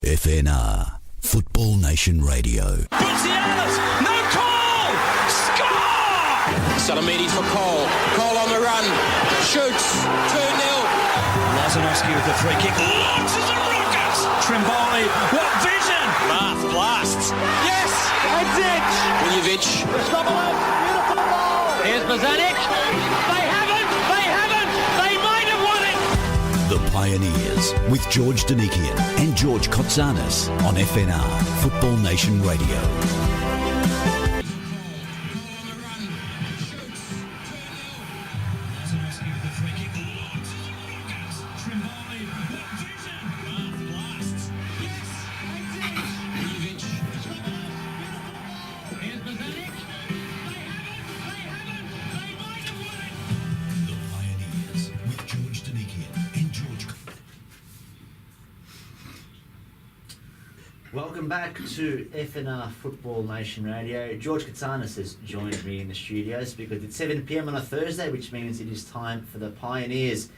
FNR, Football Nation Radio. Sirianos, no call! Score! Salamidi for Cole. Cole on the run. Shoots. 2-0. Lazanovsky with the free kick. Launches a rocket! Trimboli, what vision! Blasts. Yes! That's it! Miljevic. Beautiful ball! Here's Bozanic. They might have won it! The Pioneers with George Donikian and George Kotsanis on FNR, Football Nation Radio. Welcome back to FNR Football Nation Radio. George Kotsanis has joined me in the studios because it's 7 p.m. on a Thursday, which means it is time for the Pioneers.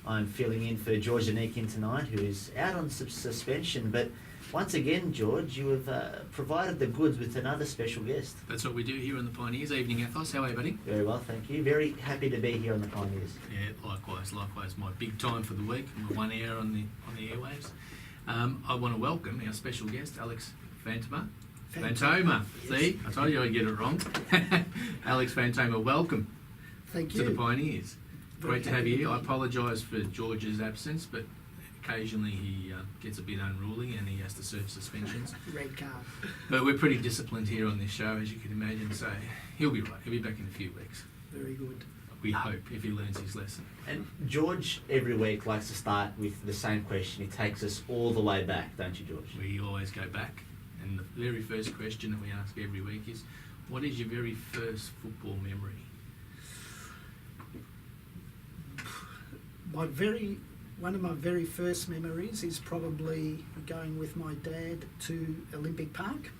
I'm filling in for George Donikian tonight, who is out on suspension. But once again, George, you have provided the goods with another special guest. That's what we do here on the Pioneers. Evening, Athos. How are you, buddy? Very well, thank you. Very happy to be here on the Pioneers. Yeah, likewise. My big time for the week. My 1 hour on the airwaves. I want to welcome our special guest, Alex Fantoma. See, I told you I'd get it wrong. Alex Fantoma, welcome. Thank you. To the Pioneers. Great to have you here. I apologise for George's absence, but occasionally he gets a bit unruly and he has to serve suspensions. Red card. But we're pretty disciplined here on this show, as you can imagine, so he'll be right. He'll be back in a few weeks. Very good. We hope, if he learns his lesson. And George, every week, likes to start with the same question. He takes us all the way back, don't you, George? We always go back. And the very first question that we ask every week is, what is your very first football memory? One of my very first memories is probably going with my dad to Olympic Park.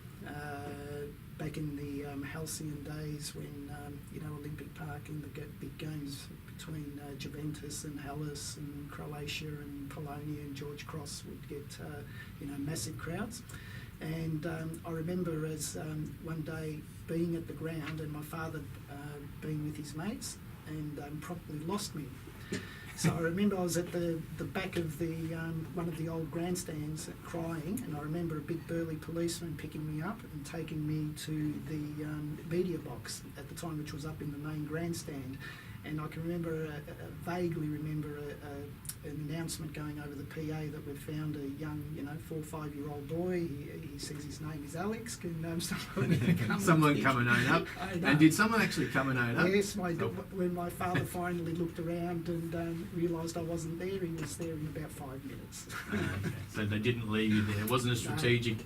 Back in the halcyon days when, Olympic Park and the big games between Juventus and Hellas and Croatia and Polonia and George Cross would get, massive crowds. And I remember as one day being at the ground and my father being with his mates and promptly lost me. So I remember I was at the back of the one of the old grandstands crying, and I remember a big burly policeman picking me up and taking me to the media box at the time, which was up in the main grandstand. And I can vaguely remember an announcement going over the PA that we've found a young, 4 or 5 year old boy. He says his name is Alex. Can someone come and own up? And did someone actually come and own up? Yes, when my father finally looked around and realised I wasn't there, he was there in about 5 minutes. Okay. So they didn't leave you there. It wasn't a strategic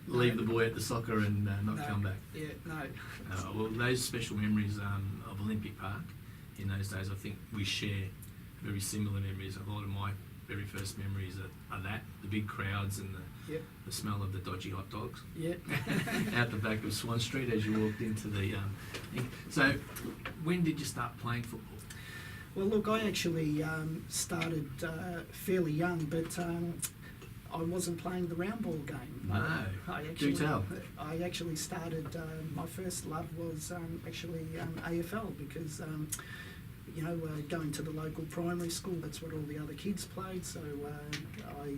leave the boy at the soccer and not come back. Yeah, no. Well, those special memories of Olympic Park. In those days, I think we share very similar memories. A lot of my very first memories are that, the big crowds and the smell of the dodgy hot dogs. Yep. Out the back of Swan Street as you walked into the thing. So, when did you start playing football? Well, look, I actually started fairly young, but I wasn't playing the round ball game. No, do tell. I actually started, my first love was actually AFL because, going to the local primary school, that's what all the other kids played, so I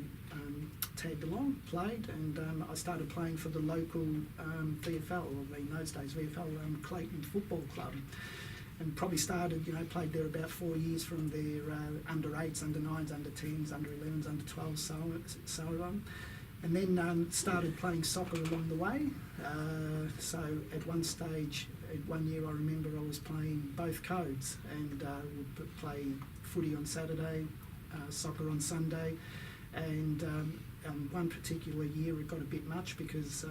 tagged along, played, and I started playing for the local VFL, or in those days VFL, Clayton Football Club. And probably started, played there about 4 years from their under 8s, under 9s, under 10s, under 11s, under 12s, so on. And then started playing soccer along the way. So at one stage, at 1 year, I remember I was playing both codes and would play footy on Saturday, soccer on Sunday. And one particular year it got a bit much because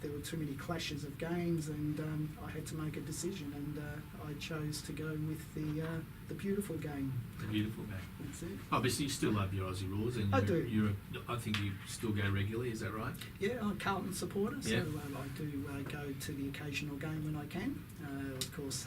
there were too many clashes of games, and I had to make a decision, and I chose to go with the beautiful game. The beautiful game. That's it. Obviously, you still love your Aussie rules, and I do. I think you still go regularly. Is that right? Yeah, I'm a Carlton supporter, so yeah. I do go to the occasional game when I can. Of course,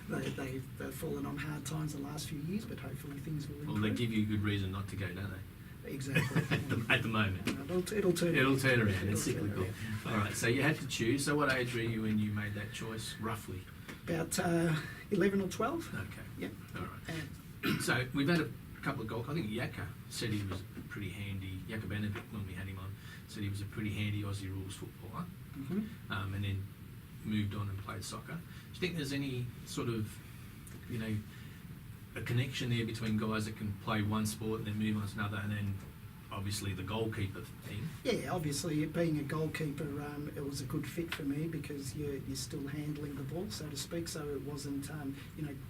they've fallen on hard times the last few years, but hopefully things will improve. Well, they give you a good reason not to go, don't they? Exactly. At the moment. It'll turn It'll around. turn around. It'll It's turn cyclical. around. All right. So you had to choose. So what age were you when you made that choice, roughly? About 11 or 12. Okay. Yep. All right. And So we've had a couple of I think Yaka said he was pretty handy. Yaka Benedict, when we had him on, said he was a pretty handy Aussie rules footballer, and then moved on and played soccer. Do you think there's any sort of, a connection there between guys that can play one sport and then move on to another, and then obviously the goalkeeper thing? yeah, obviously being a goalkeeper, it was a good fit for me because you're still handling the ball, so to speak. So it wasn't,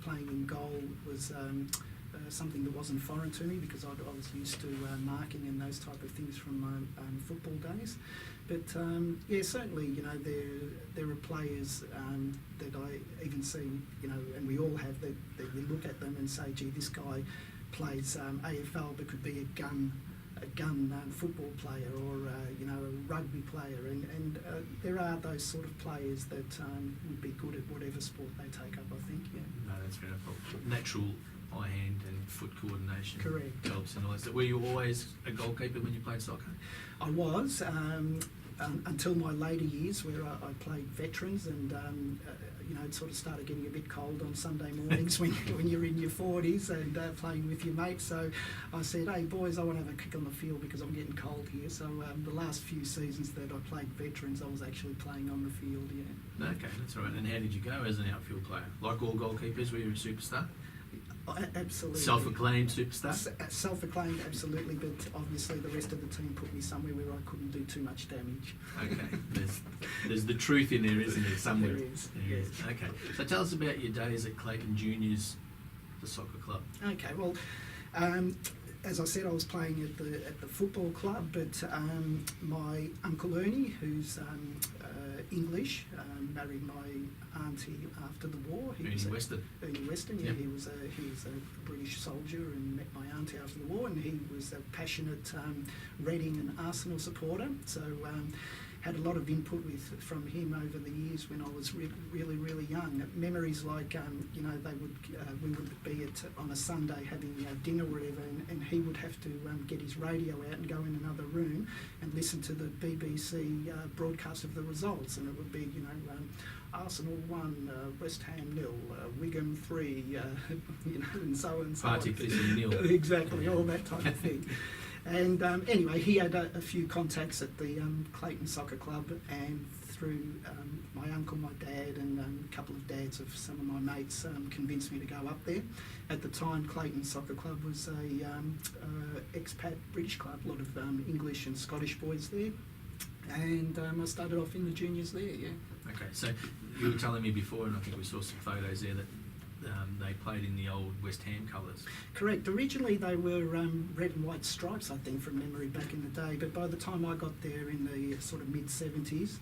playing in goal was something that wasn't foreign to me because I was used to marking and those type of things from my football days. But yeah, certainly, there are players that I even see, and we all have that you look at them and say, gee, this guy plays AFL but could be a gun football player or a rugby player, and there are those sort of players that would be good at whatever sport they take up, I think. Yeah. No, that's fair enough. Natural eye, hand and foot coordination. Correct. Helps and all that. Were you always a goalkeeper when you played soccer? I was until my later years, where I played veterans, and it sort of started getting a bit cold on Sunday mornings when you're in your 40s and playing with your mates. So I said, hey boys, I want to have a kick on the field because I'm getting cold here. So the last few seasons that I played veterans, I was actually playing on the field. Yeah. Okay, that's all right. And how did you go as an outfield player? Like all goalkeepers, were you a superstar? Absolutely. Self-acclaimed superstar? Self-acclaimed, absolutely, but obviously the rest of the team put me somewhere where I couldn't do too much damage. Okay, there's the truth in there, isn't there, somewhere? There is, There is. Okay, so tell us about your days at Clayton Juniors, the soccer club. Okay, well, as I said, I was playing at the football club, but my Uncle Ernie, who's English, married my auntie after the war. Ernie Weston. Ernie Weston, yeah. Yep. He was a British soldier and met my auntie after the war, and he was a passionate Reading and Arsenal supporter. So had a lot of input from him over the years when I was really young. Memories like we would be on a Sunday having dinner or whatever, and he would have to get his radio out and go in another room and listen to the BBC broadcast of the results, and it would be Arsenal 1, West Ham 0, Wigan 3, and so on. Particularly nil. Exactly, all that type of thing. And anyway, he had a few contacts at the Clayton Soccer Club, and through my uncle, my dad, and a couple of dads of some of my mates convinced me to go up there. At the time, Clayton Soccer Club was a expat British club, a lot of English and Scottish boys there, and I started off in the juniors there, yeah. Okay, so you were telling me before, and I think we saw some photos there, that they played in the old West Ham colours. Correct. Originally they were red and white stripes, I think, from memory back in the day, but by the time I got there in the sort of mid-70s,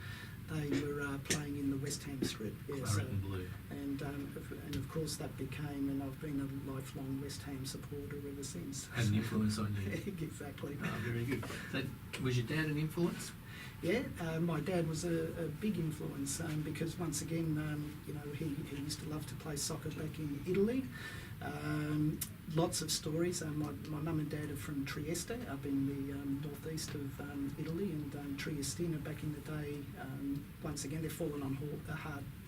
they were playing in the West Ham strip. Yeah, Claret and blue. And of course that became, and I've been a lifelong West Ham supporter ever since. Had an influence on you. Exactly. Oh, very good. So was your dad an influence? Yeah, my dad was a big influence because once again, he used to love to play soccer back in Italy. Lots of stories. My mum and dad are from Trieste, up in the northeast of Italy, and Triestina back in the day. Once again, they've fallen on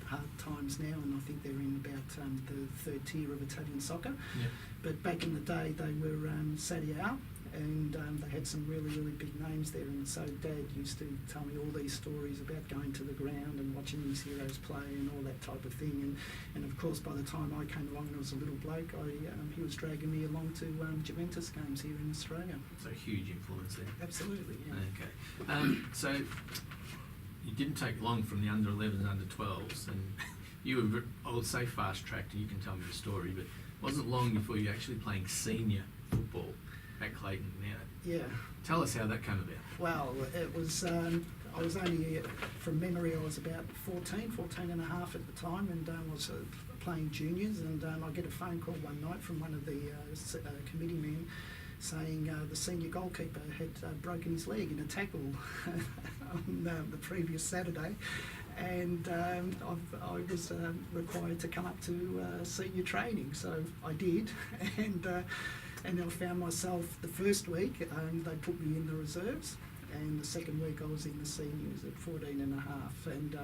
hard times now, and I think they're in about the third tier of Italian soccer. Yeah. But back in the day, they were Serie A, and they had some really big names there, and so Dad used to tell me all these stories about going to the ground and watching these heroes play and all that type of thing, and of course by the time I came along and I was a little bloke, he was dragging me along to Juventus games here in Australia. So huge influence there. Absolutely, yeah. Okay. So you didn't take long from the under 11s, under 12s, and you were, I would say, fast-tracked, and you can tell me the story, but it wasn't long before you were actually playing senior football at Clayton. Now, Yeah. tell us how that came about. Well, it was, I was only, from memory, I was about 14 and a half at the time, and was playing juniors, and I get a phone call one night from one of the committee men saying the senior goalkeeper had broken his leg in a tackle on the previous Saturday, and I was required to come up to senior training, so I did, and And I found myself the first week, they put me in the reserves, and the second week I was in the seniors at 14 and a half, and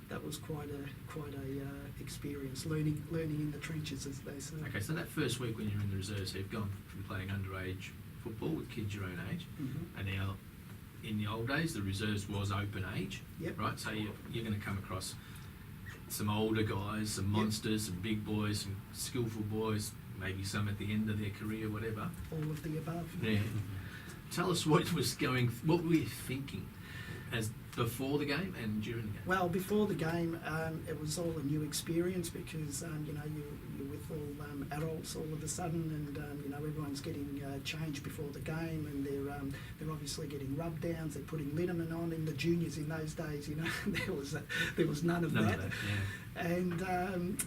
that was quite a experience, learning in the trenches, as they say. Okay, so that first week when you're in the reserves, so you've gone from playing underage football with kids your own age, and now in the old days the reserves was open age, Yep. right? So you're going to come across some older guys, some monsters, some big boys, some skillful boys, maybe some at the end of their career, whatever. All of the above. Yeah. Tell us what were you thinking as before the game and during the game? Well, before the game, it was all a new experience because you're with all adults all of a sudden, and everyone's getting changed before the game, and they're obviously getting rub downs. They're putting liniment on. In the juniors in those days, there was none of that. Yeah. And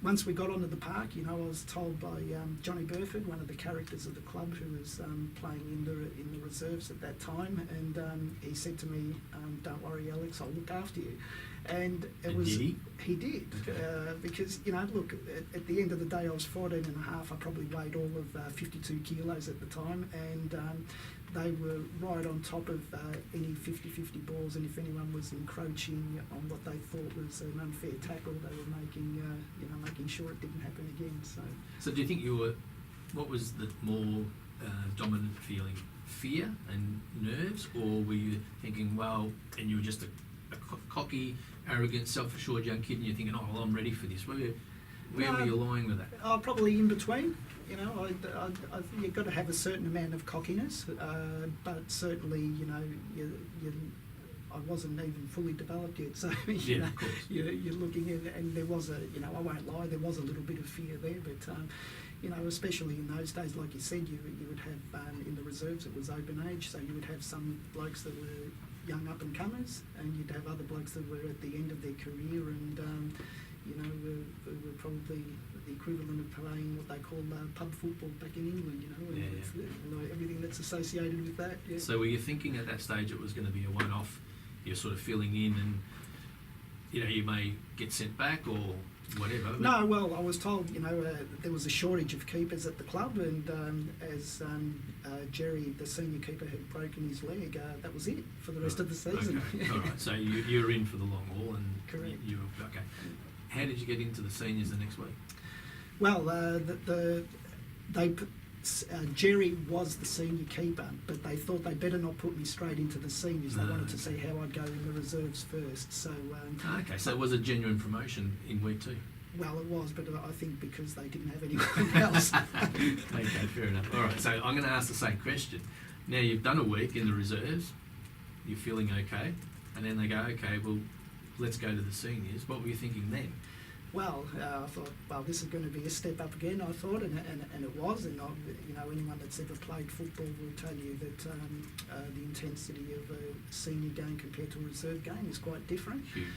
once we got onto the park, I was told by Johnny Burford, one of the characters of the club, who was playing in the reserves at that time, and he said to me, "Don't worry, Alex, I'll look after you." And it was did he? He did, Okay. because look, at the end of the day, I was 14 and a half. I probably weighed all of 52 kilos at the time, and they were right on top of any 50-50 balls, and if anyone was encroaching on what they thought was an unfair tackle, they were making sure it didn't happen again. So do you think what was the more dominant feeling? Fear and nerves, or were you thinking, well, and you were just a cocky, arrogant, self-assured young kid, and you're thinking, oh, well, I'm ready for this? Where were you lying with that? Probably in between. I think you've got to have a certain amount of cockiness, but certainly, I wasn't even fully developed yet, so Yeah, of course. you're looking at, and there was I won't lie, there was a little bit of fear there, but especially in those days, like you said, you would have in the reserves, it was open age, so you would have some blokes that were young up and comers, and you'd have other blokes that were at the end of their career, and were probably the equivalent of playing what they call pub football back in England, and everything that's associated with that. Yeah. So were you thinking at that stage it was going to be a one-off, you're sort of filling in and, you may get sent back or whatever? No, well, I was told, there was a shortage of keepers at the club, and as Jerry, the senior keeper, had broken his leg, that was it for the rest of the season. Okay. All right, so you were in for the long haul, and Correct. you were, okay. How did you get into the seniors the next week? Well, Jerry was the senior keeper, but they thought they better not put me straight into the seniors. They wanted to see how I'd go in the reserves first. So Okay, so it was a genuine promotion in week 2. well, it was, but I think because they didn't have anyone else. Okay, fair enough. All right, so I'm going to ask the same question. Now, you've done a week in the reserves, you're feeling okay, and then they go, okay, well, let's go to the seniors. What were you thinking then? Well, I thought, well, this is going to be a step up again, I thought, and it was. And anyone that's ever played football will tell you that the intensity of a senior game compared to a reserve game is quite different. Huge.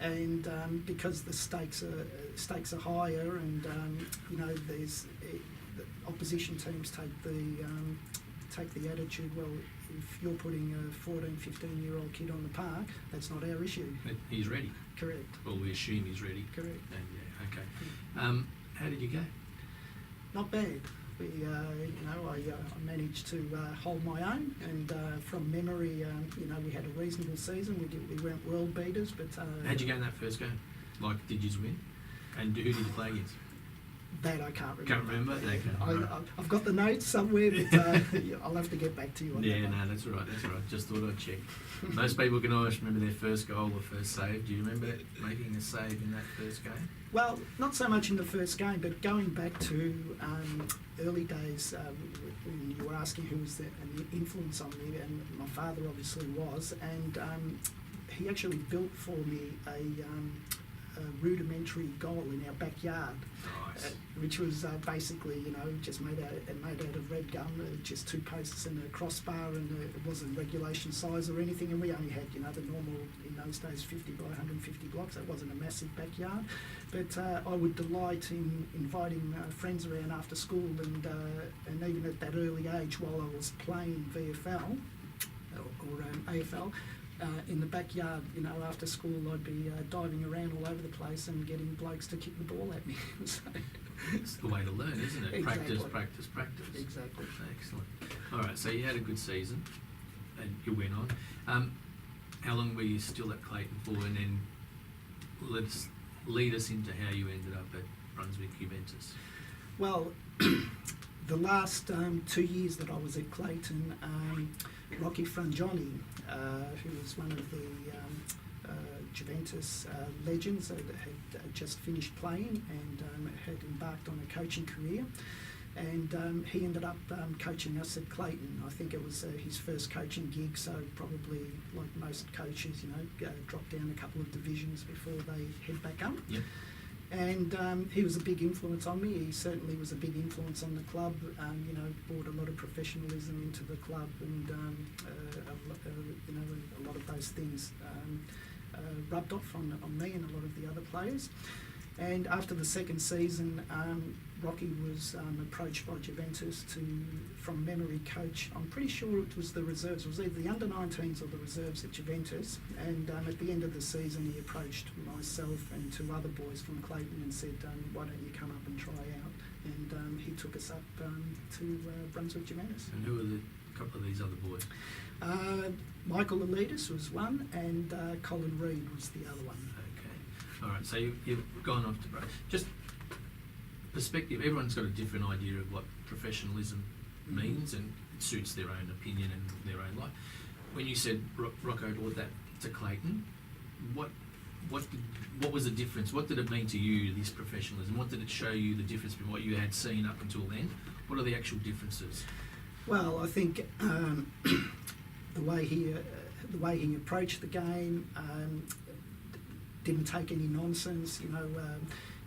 Yeah. And because the stakes are higher, and there's the opposition teams take the attitude, well, if you're putting a 14, 15-year-old kid on the park, that's not our issue. He's ready. Correct. Well, we assume he's ready. Correct. And yeah, okay. How did you go? Not bad. I managed to hold my own, and from memory, we had a reasonable season. We weren't world beaters, but How'd you go in that first game? Like, did you win? And who did you play against? that I can't remember. Can't remember? Okay. I've got the notes somewhere, but I'll have to get back to you on that. Yeah, no, that's all right. That's all right. Just thought I'd check. Most people can always remember their first goal or first save. Do you remember making a save in that first game? Well, not so much in the first game, but going back to early days, when you were asking who was an influence on me, and my father obviously was, and he actually built for me a rudimentary goal in our backyard. Nice. Which was basically, just made out of red gum, just 2 posts and a crossbar, and it wasn't regulation size or anything, and we only had, the normal, in those days, 50 by 150 blocks. It wasn't a massive backyard, but I would delight in inviting friends around after school, and even at that early age, while I was playing VFL or AFL, in the backyard, after school, I'd be diving around all over the place and getting blokes to kick the ball at me. So, It's the way to learn, isn't it? Exactly. Practice. exactly. Excellent. All right, so you had a good season, and you went on. How long were you still at Clayton for, and then lead us into how you ended up at Brunswick Juventus? Well, the last 2 years that I was at Clayton, Rocky Frangioni, who was one of the Juventus legends that had just finished playing and had embarked on a coaching career. And he ended up coaching us at Clayton. I think it was his first coaching gig, so probably like most coaches, drop down a couple of divisions before they head back up. Yep. And he was a big influence on me. He certainly was a big influence on the club. Brought a lot of professionalism into the club, and a lot of those things rubbed off on me and a lot of the other players. And after the second season, Rocky was approached by Juventus from memory, coach. I'm pretty sure it was the reserves. It was either the under-19s or the reserves at Juventus. And at the end of the season, he approached myself and two other boys from Clayton and said, "Why don't you come up and try out?" And he took us up to Brunswick Juventus. And who were the couple of these other boys? Michael Alidis was one, and Colin Reid was the other one. Okay. All right, so you've gone off to break. Just perspective, everyone's got a different idea of what professionalism means, and it suits their own opinion and their own life. When you said Rocco brought that to Clayton, what was the difference? What did it mean to you, this professionalism? What did it show you, the difference between what you had seen up until then? What are the actual differences? Well, I think the way he approached the game, didn't take any nonsense.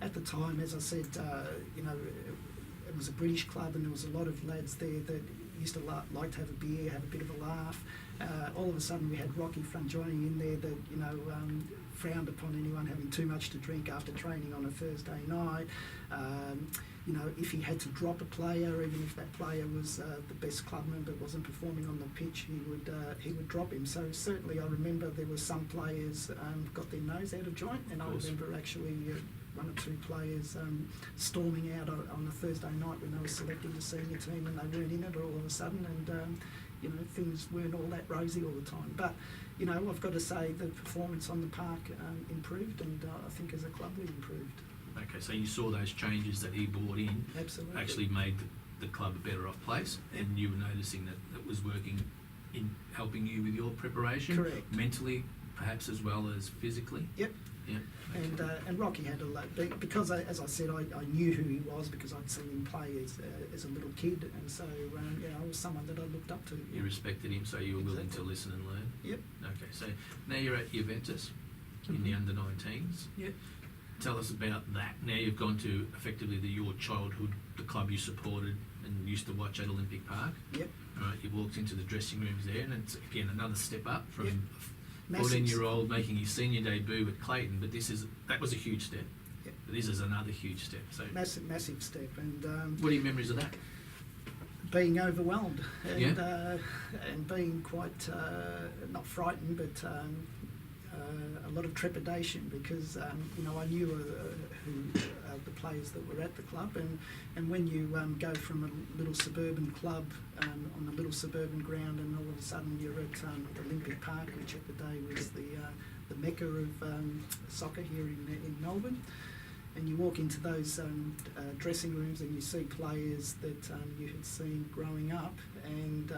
At the time, as I said, it was a British club, and there was a lot of lads there that used to like to have a beer, have a bit of a laugh. All of a sudden, we had Rocky Frangioni in there that frowned upon anyone having too much to drink after training on a Thursday night. If he had to drop a player, even if that player was the best clubman but wasn't performing on the pitch, he would drop him. So certainly, I remember there were some players got their nose out of joint, and I remember actually one or two players storming out on a Thursday night when they were selecting the senior team and they weren't in it all of a sudden, and things weren't all that rosy all the time. But I've got to say the performance on the park improved, and I think as a club we improved. Okay, so you saw those changes that he brought in. Absolutely. Actually made the club a better off place, and you were noticing that it was working in helping you with your preparation. Correct. Mentally, perhaps, as well as physically. Yep. Yeah. Okay. And Rocky had a lot, because as I said, I knew who he was because I'd seen him play as a little kid, and so I was someone that I looked up to. You respected him, so you were willing to listen and learn. Yep. Okay, so now you're at Juventus in the under-19s. Yep. Tell us about that. Now you've gone to effectively your childhood, the club you supported and used to watch at Olympic Park. Yep. All right, you walked into the dressing rooms there, and it's again another step up from. Yep. 14-year-old making his senior debut at Clayton, but that was a huge step. Yep. This is another huge step. So Massive step, and what are your memories of that? being overwhelmed and Yeah. and being quite not frightened, but a lot of trepidation because I knew who the players that were at the club, and when you go from a little suburban club on a little suburban ground, and all of a sudden you're at Olympic Park, which at the day was the mecca of soccer here in Melbourne. And you walk into those dressing rooms and you see players that you had seen growing up, and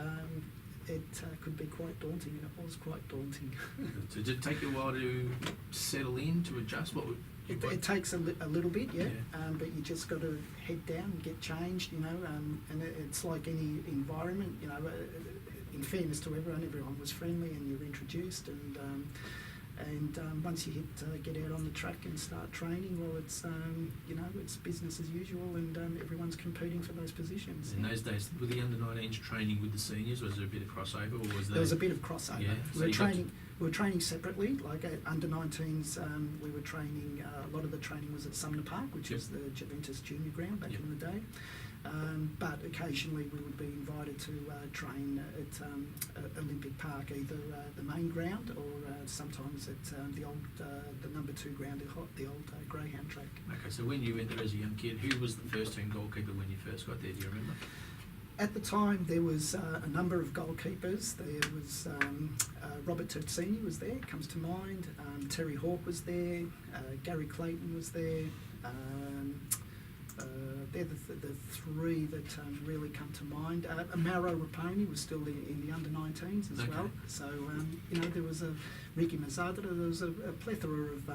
it could be quite daunting, and it was quite daunting. So did it take you a while to settle in, to adjust? It takes a little bit, yeah, Yeah. but you just got to head down and get changed, and it's like any environment, in fairness to everyone was friendly and you're introduced, and once you get out on the track and start training, well, it's it's business as usual, and everyone's competing for those positions. In those days, were the under-19s training with the seniors? Was there a bit of crossover, or was there was a bit of crossover. Yeah, so we were training separately. Like at under-19s, we were training. A lot of the training was at Sumner Park, which Yep. is the Juventus junior ground back Yep. in the day. but occasionally we would be invited to train at Olympic Park, either the main ground or sometimes at the number 2 ground, the old Greyhound track. Okay, so when you went there as a young kid, who was the first team goalkeeper when you first got there? Do you remember? At the time, there was a number of goalkeepers. There was Robert Tertzini was there, comes to mind. Terry Hawke was there. Gary Clayton was there. They're the three that really come to mind. Mauro Raponi was still in the under-19s as well. So, there was a Ricky Mazzadra. There was a plethora of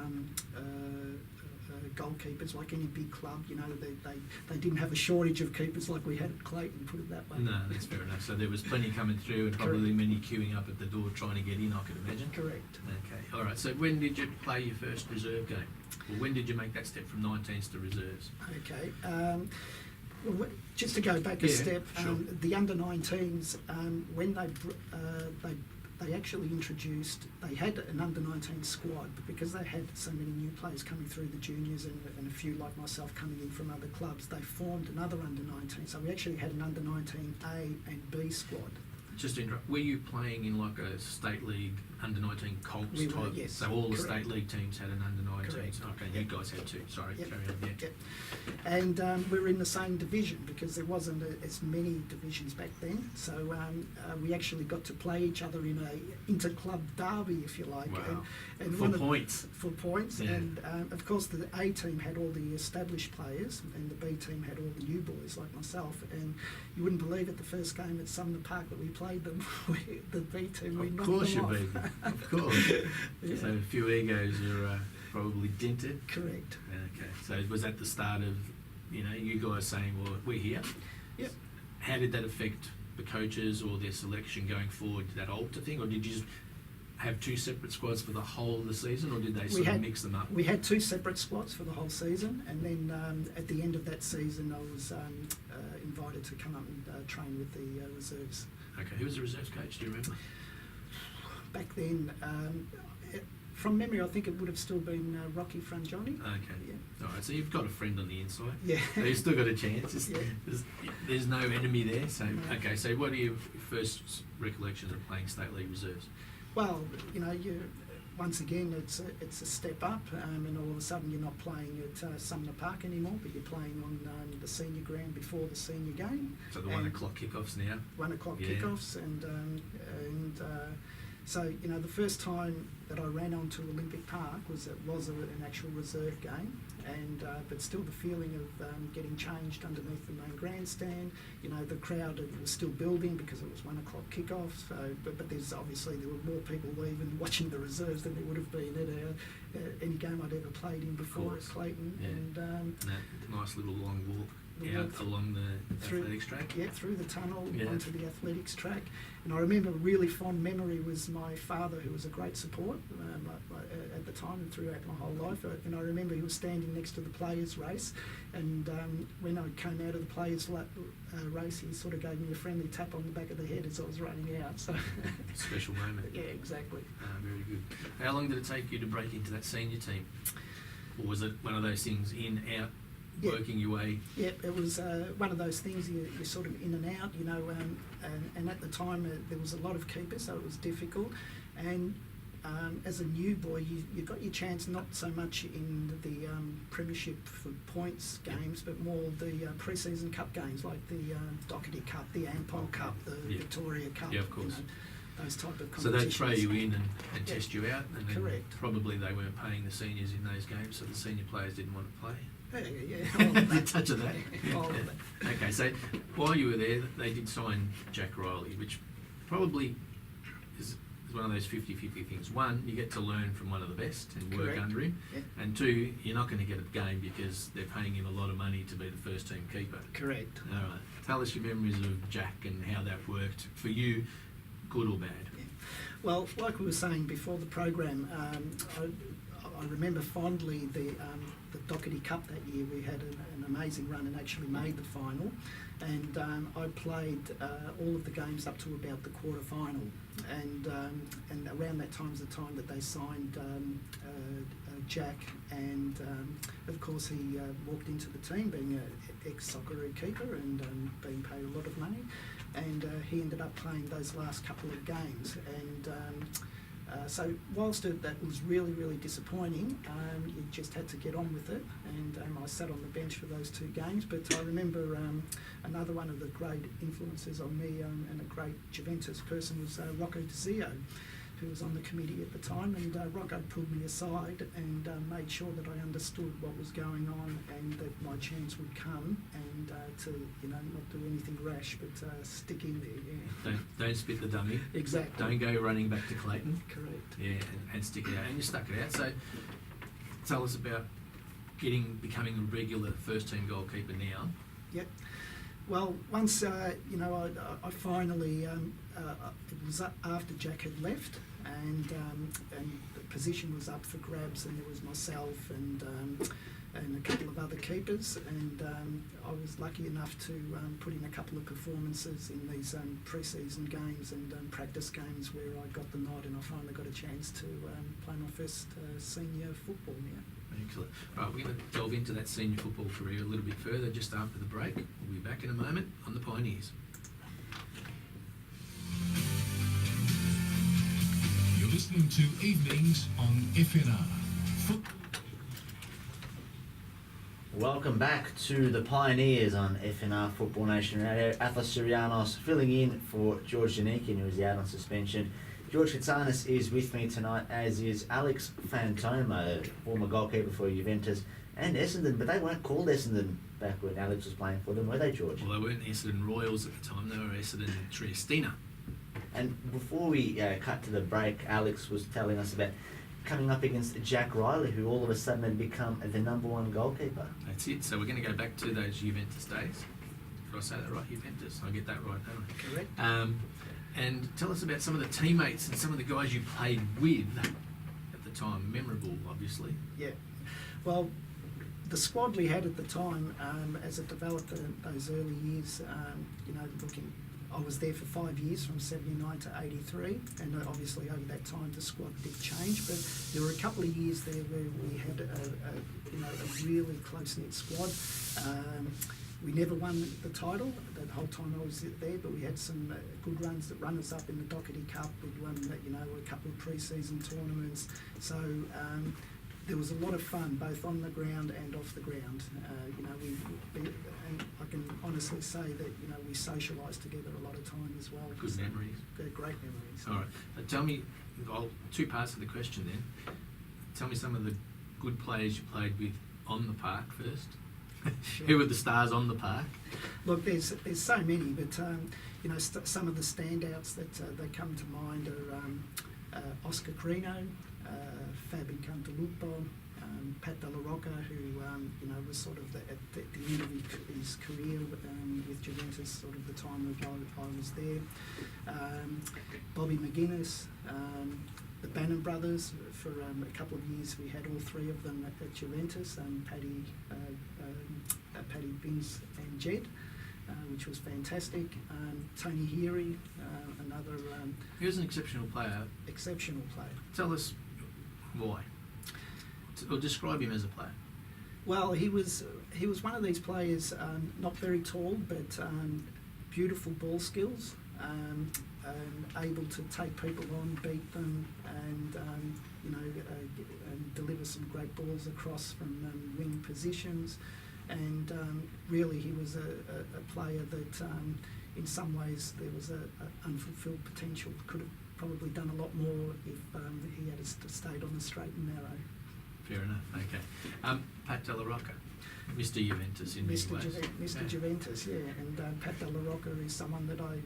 goalkeepers, like any big club. They didn't have a shortage of keepers like we had at Clayton, put it that way. No, that's fair enough. So there was plenty coming through and probably many queuing up at the door trying to get in, I could imagine. Correct. Okay, all right. So when did you play your first reserve game? Or when did you make that step from 19s to reserves? Okay. Well, just to go back a step, sure. The under-19s, when they actually introduced, they had an under-19 squad, but because they had so many new players coming through the juniors and a few like myself coming in from other clubs, they formed another under-19. So we actually had an under-19 A and B squad. Just to interrupt, were you playing in like a state league under-19 Colts We were, type? yes. So all the Correct. state league teams had an under-19. Correct. Okay, you guys had two. Sorry, Yep. carry on. Yeah. Yep. And we were in the same division because there wasn't as many divisions back then. So we actually got to play each other in a inter-club derby, if you like. Wow. And For points. For points. Yeah. And of course the A team had all the established players and the B team had all the new boys like myself. And you wouldn't believe it, the first game at Sumner Park that we played them, the B team, we knocked them off. Of course you beat them. Of course. Yeah. So a few egos are probably dented. Correct. Okay. So was that the start of, you guys saying, well, we're here? Yep. How did that affect the coaches or their selection going forward? Did that alter thing, or did you just have two separate squads for the whole of the season, or did they sort of mix them up? We had two separate squads for the whole season, and then at the end of that season, I was invited to come up and train with the reserves. Okay. Who was the reserves coach? Do you remember? Back then, from memory, I think it would have still been Rocky Frangioni. Okay. Yeah. All right. So you've got a friend on the inside. Yeah. So you've still got a chance. Yeah. There's no enemy there. So No. okay. So what are your first recollections of playing state league reserves? Well, once again, it's a step up, and all of a sudden you're not playing at Sumner Park anymore, but you're playing on the senior ground before the senior game. So the 1 o'clock kickoffs now. 1 o'clock Yeah. kickoffs, and so the first time that I ran onto Olympic Park was an actual reserve game, and but still the feeling of getting changed underneath the main grandstand. The crowd was still building because it was 1 o'clock kickoff. So, but there were more people even watching the reserves than there would have been at any game I'd ever played in before at Clayton. Yeah. And And that nice little long walk out along the athletics track. Yeah, through the tunnel Yeah. onto the athletics track. And I remember a really fond memory was my father, who was a great support at the time and throughout my whole life. And I remember he was standing next to the players' race, and when I came out of the players' race, he sort of gave me a friendly tap on the back of the head as I was running out. So Special moment. yeah, exactly. Very good. How long did it take you to break into that senior team? Or was it one of those things in, out, Yeah. working your way? Yeah, it was one of those things you're sort of in and out, and at the time there was a lot of keepers, so it was difficult. And as a new boy, you got your chance not so much in the premiership for points games, but more the pre-season cup games like the Doherty Cup, the Ampol Cup, the Yeah. Victoria Cup. Yeah, of course. Those type of So they'd competitions. throw you in and test you out, and then Correct. probably they weren't paying the seniors in those games, so the senior players didn't want to play. Yeah, all of that. Touch of that. All of that. Okay, so while you were there, they did sign Jack Riley, which probably is one of those 50-50 things. One, you get to learn from one of the best and work Correct. under him. Yeah. And two, you're not going to get a game because they're paying him a lot of money to be the first team keeper. Correct. All right. Tell us your memories of Jack and how that worked for you, good or bad. Well, like we were saying before the program, I remember fondly the Doherty Cup that year. We had an amazing run and actually made the final, and I played all of the games up to about the quarter final, and around that time was the time that they signed Jack, and of course he walked into the team being an ex-Socceroo keeper and being paid a lot of money, and he ended up playing those last couple of games, and so whilst that was really, really disappointing, you just had to get on with it, and I sat on the bench for those 2 games. But I remember another one of the great influences on me and a great Juventus person was Rocco Zio, who was on the committee at the time, and Rocco pulled me aside and made sure that I understood what was going on and that my chance would come, and to not do anything rash, but stick in there. Yeah. Don't spit the dummy. Exactly. Don't go running back to Clayton. Correct. Yeah, and stick it out, and you stuck it out. So, tell us about becoming a regular first-team goalkeeper now. Yep. Well, once I finally, it was after Jack had left, and the position was up for grabs, and there was myself and a couple of other keepers, and I was lucky enough to put in a couple of performances in these pre-season games and practice games where I got the nod, and I finally got a chance to play my first senior football now. Excellent. Right, we're going to delve into that senior football career a little bit further just after the break. We'll be back in a moment on the Pioneers. You're listening to Evenings on FNR. Welcome back to the Pioneers on FNR Football Nation Radio. Athos Sirianos filling in for George Donikian, who is out on suspension. George Katsanis is with me tonight, as is Alex Fantoma, former goalkeeper for Juventus and Essendon, but they weren't called Essendon back when Alex was playing for them, were they, George? Well, they weren't Essendon Royals at the time, they were Essendon Triestina. And before we cut to the break, Alex was telling us about coming up against Jack Riley, who all of a sudden had become the #1 goalkeeper. That's it. So we're going to go back to those Juventus days. Did I say that right? Juventus. I get that right, don't I? Correct. And tell us about some of the teammates and some of the guys you played with at the time. Memorable, obviously. Yeah. Well, the squad we had at the time, as it developed in those early years, I was there for 5 years, from 79 to 83, and obviously over that time the squad did change, but there were a couple of years there where we had a really close-knit squad. We never won the title the whole time I was there, but we had some good runs that run us up in the Doherty Cup. We'd won, a couple of pre-season tournaments. So there was a lot of fun, both on the ground and off the ground. And I can honestly say that we socialised together a lot of time as well. Good memories. They're great memories. All right. Tell me, 2 parts of the question then. Tell me some of the good players you played with on the park first. Sure. Who were the stars on the park? Look, there's so many, but some of the standouts that come to mind are Oscar Crino, Fabi Cantalupo, Pat Della Rocca, who was sort of at the end of his career with Juventus, sort of the time that I was there. Bobby McGuinness, the Bannon brothers. For a couple of years, we had all 3 of them at Juventus, Paddy, Binns and Jed, which was fantastic. Tony Heary, another He was an exceptional player. exceptional player. Tell us why. Or describe him as a player. Well, he was one of these players, not very tall, but beautiful ball skills, able to take people on, beat them, and and deliver some great balls across from wing positions. And really, he was a player that, in some ways, there was a unfulfilled potential. Could have probably done a lot more if he had stayed on the straight and narrow. Fair enough. Okay. Pat Della Rocca, Mr. Juventus in many ways. Mr. Juventus, yeah. And Pat Della Rocca is someone that I've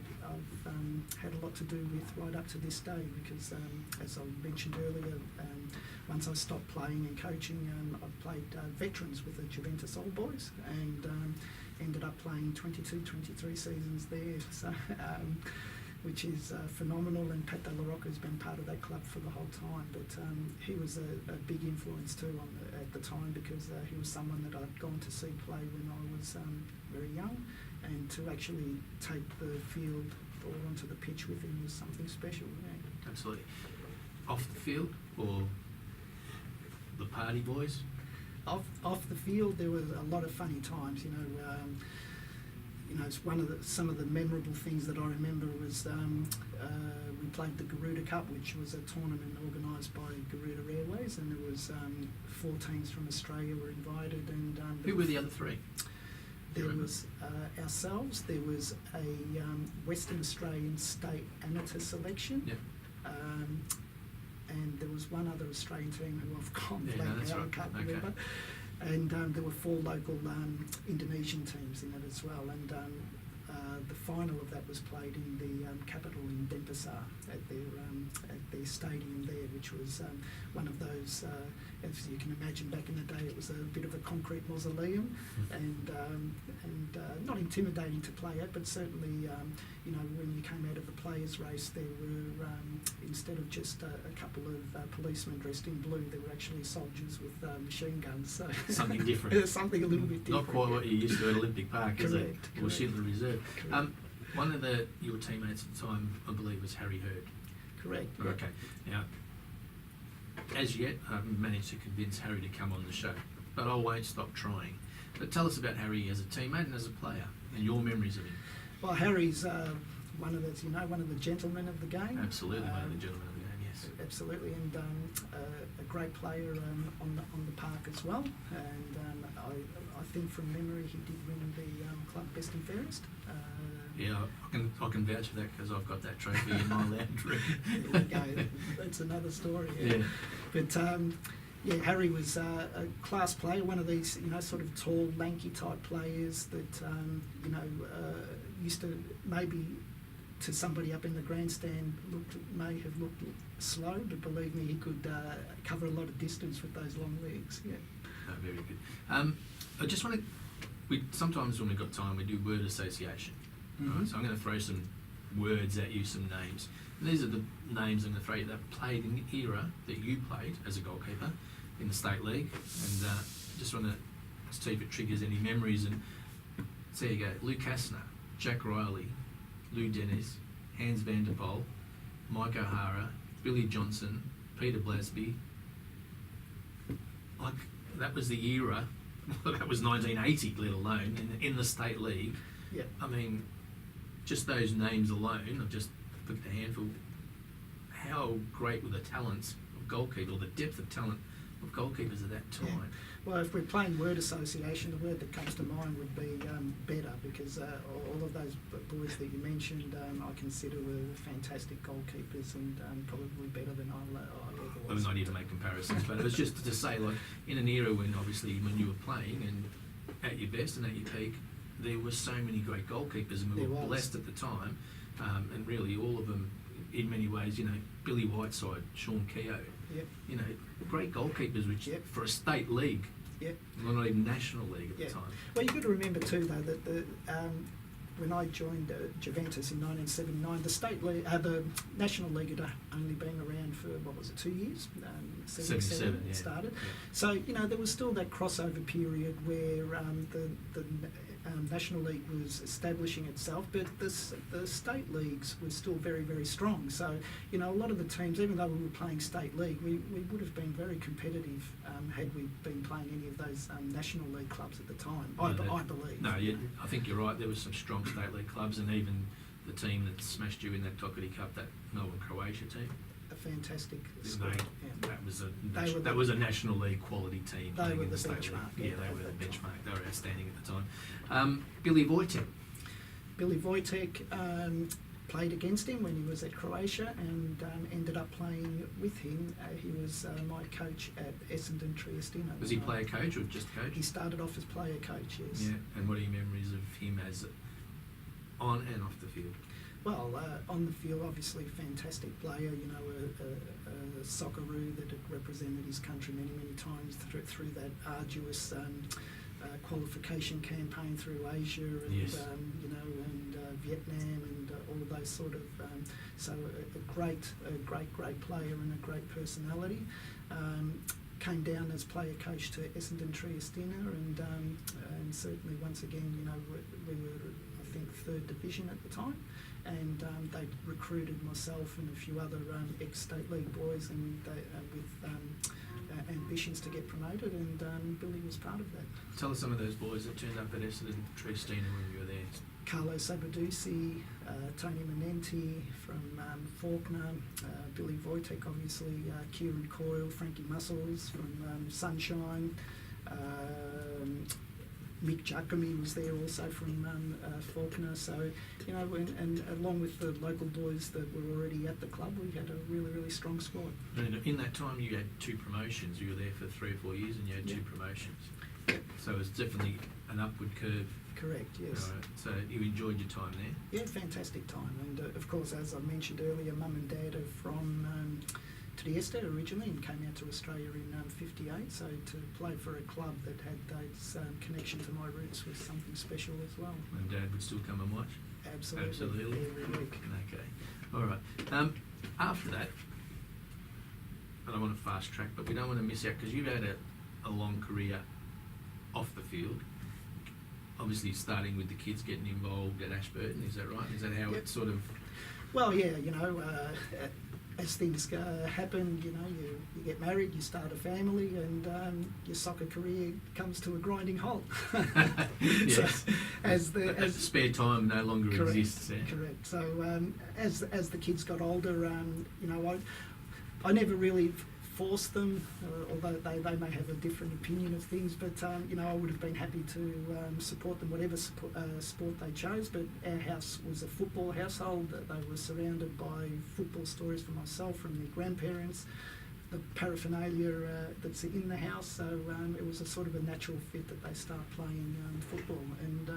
had a lot to do with right up to this day, because as I mentioned earlier, once I stopped playing and coaching, I played veterans with the Juventus Old Boys, and ended up playing 22, 23 seasons there. So, which is phenomenal, and Pat Della Rocca has been part of that club for the whole time. But he was a big influence too at the time, because he was someone that I'd gone to see play when I was very young, and to actually take the field or onto the pitch with him was something special. Yeah. Absolutely. off the field or the party boys? Off the field, there was a lot of funny times. It's some of the memorable things that I remember was we played the Garuda Cup, which was a tournament organised by Garuda Airways, and there was 4 teams from Australia were invited. And who were the other 3? There was ourselves. There was a Western Australian state amateur selection. Yep. And there was one other Australian team who I've gone blank now, I can't Okay. remember. And there were 4 local Indonesian teams in it as well. And the final of that was played in the capital in Denpasar at their stadium there, which was one of those, as you can imagine, back in the day, it was a bit of a concrete mausoleum, and not intimidating to play at, but certainly, when you came out of the players' race, there were instead of just a couple of policemen dressed in blue, there were actually soldiers with machine guns. So Something different. Something a little bit different. Not quite what you used to at Olympic Park, is it? Correct, Or correct. Schindler Reserve. Correct. One of your teammates at the time, I believe, was Harry Hurd. Correct. Yeah. Okay. Now, as yet, I haven't managed to convince Harry to come on the show, but I won't stop trying. But tell us about Harry as a teammate and as a player, and your memories of him. Well, Harry's one of the gentlemen of the game. Absolutely, one of the gentlemen of the game, yes. Absolutely, and a great player on the park as well. And I think from memory he did win the club best and fairest. Yeah, I can vouch for that because I've got that trophy in my lounge room. There we go. That's another story. Yeah. But Harry was a class player, one of these sort of tall, lanky type players that used to maybe to somebody up in the grandstand may have looked slow, but believe me, he could cover a lot of distance with those long legs. Yeah. Oh, very good. I just want to. Sometimes when we've got time, we do word association. Mm-hmm. Right? So I'm going to throw some words at you, some names. And these are the names I'm going to throw at you that played in the era that you played as a goalkeeper in the state league. And just want to see if it triggers any memories. And so there you go: Lou Kastner, Jack Riley, Lou Dennis, Hans van der Pol, Mike O'Hara, Billy Johnson, Peter Blasby. Like, that was the era. That was 1980, let alone in the state league. Yeah. I mean, just those names alone, I've just picked a handful. How great were the talents of goalkeepers, or the depth of talent of goalkeepers at that time? Yeah. Well, if we're playing word association, the word that comes to mind would be better, because all of those boys that you mentioned, I consider were fantastic goalkeepers, and probably better than I ever I was. was not here to make comparisons, but it was just to say, like, in an era when you were playing and at your best and at your peak, there were so many great goalkeepers, and we were blessed at the time, and really all of them, in many ways, Billy Whiteside, Sean Keogh, Yep. Great goalkeepers, which Yep. for a state league, Yep. not even national league at Yeah. the time. Well, you've got to remember too, though, that when I joined Juventus in 1979, the state league, the national league had only been around for 2 years. 77 yeah. it started. Yeah. So there was still that crossover period where the National League was establishing itself, but the state leagues were still very, very strong. So a lot of the teams, even though we were playing state league, we would have been very competitive had we been playing any of those National League clubs at the time. I believe. No, I think you're right. There were some strong state league clubs, and even the team that smashed you in that Tokati Cup, that Melbourne Croatia team. A fantastic squad. Yeah. That was a national league quality team. They playing were in the state benchmark, league. yeah, Yeah, they were the at that time. benchmark. They were outstanding at the time. Billy Wojtek. Billy Wojtek played against him when he was at Croatia, and ended up playing with him. He was my coach at Essendon Triestino. Was he player coach or just coach? He started off as player coach, yes. Yeah. And what are your memories of him as on and off the field? Well, on the field, obviously, fantastic player. A Socceroo that had represented his country many, many times through that arduous qualification campaign through Asia and Yes. and Vietnam and all of those sort of. So a great player and a great personality. Came down as player coach to Essendon Triestina, and certainly once again, we were. I think, 3rd division at the time. And they recruited myself and a few other ex-state league boys, and they, with ambitions to get promoted, and Billy was part of that. Tell us some of those boys that turned up at Essendon Triestina when you were there. Carlos Abadusi, Tony Menenti from Faulkner, Billy Wojtek, obviously, Kieran Coyle, Frankie Muscles from Sunshine, Mick Giacomi was there also from Faulkner. So, you know, and along with the local boys that were already at the club, we had a really, really strong squad. And in that time, you had 2 promotions. You were there for 3 or 4 years, and you had 2 promotions. Yep. So it was definitely an upward curve. Correct, yes. Right. So you enjoyed your time there? Yeah, fantastic time. And of course, as I mentioned earlier, Mum and Dad are from Trieste originally and came out to Australia in '58. So to play for a club that had those connection to my roots was something special as well. And Dad would still come and watch? Absolutely. Absolutely. Every week. Okay. All right. After that, I don't want to fast track, but we don't want to miss out, because you've had a long career off the field. Obviously, starting with the kids getting involved at Ashburton, is that right? Is that how Yep. it sort of... Well, yeah, you know, as things happen, you know, you get married, you start a family, and your soccer career comes to a grinding halt. Yes. So, as spare time no longer correct, exists. Yeah. Correct. So as the kids got older, you know, I never really forced them, although they may have a different opinion of things, but you know, I would have been happy to support them whatever sport they chose. But our house was a football household. They were surrounded by football stories from myself, from their grandparents, the paraphernalia that's in the house. So it was a sort of a natural fit that they start playing football. And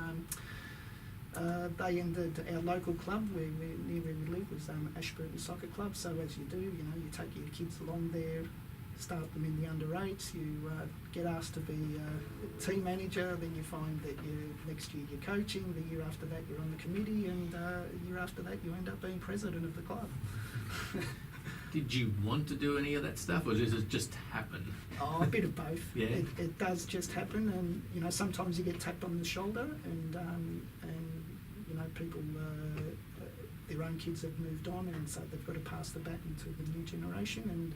they ended our local club near where we live was Ashburton Soccer Club. So as you do, you know, you take your kids along there, start them in the under 8s, you get asked to be a team manager, then you find that next year you're coaching, the year after that you're on the committee, and the year after that you end up being president of the club. Did you want to do any of that stuff, or does it just happen? Oh, a bit of both. Yeah. It does just happen, and you know, sometimes you get tapped on the shoulder, and you know, people, their own kids have moved on, and so they've got to pass the baton to the new generation.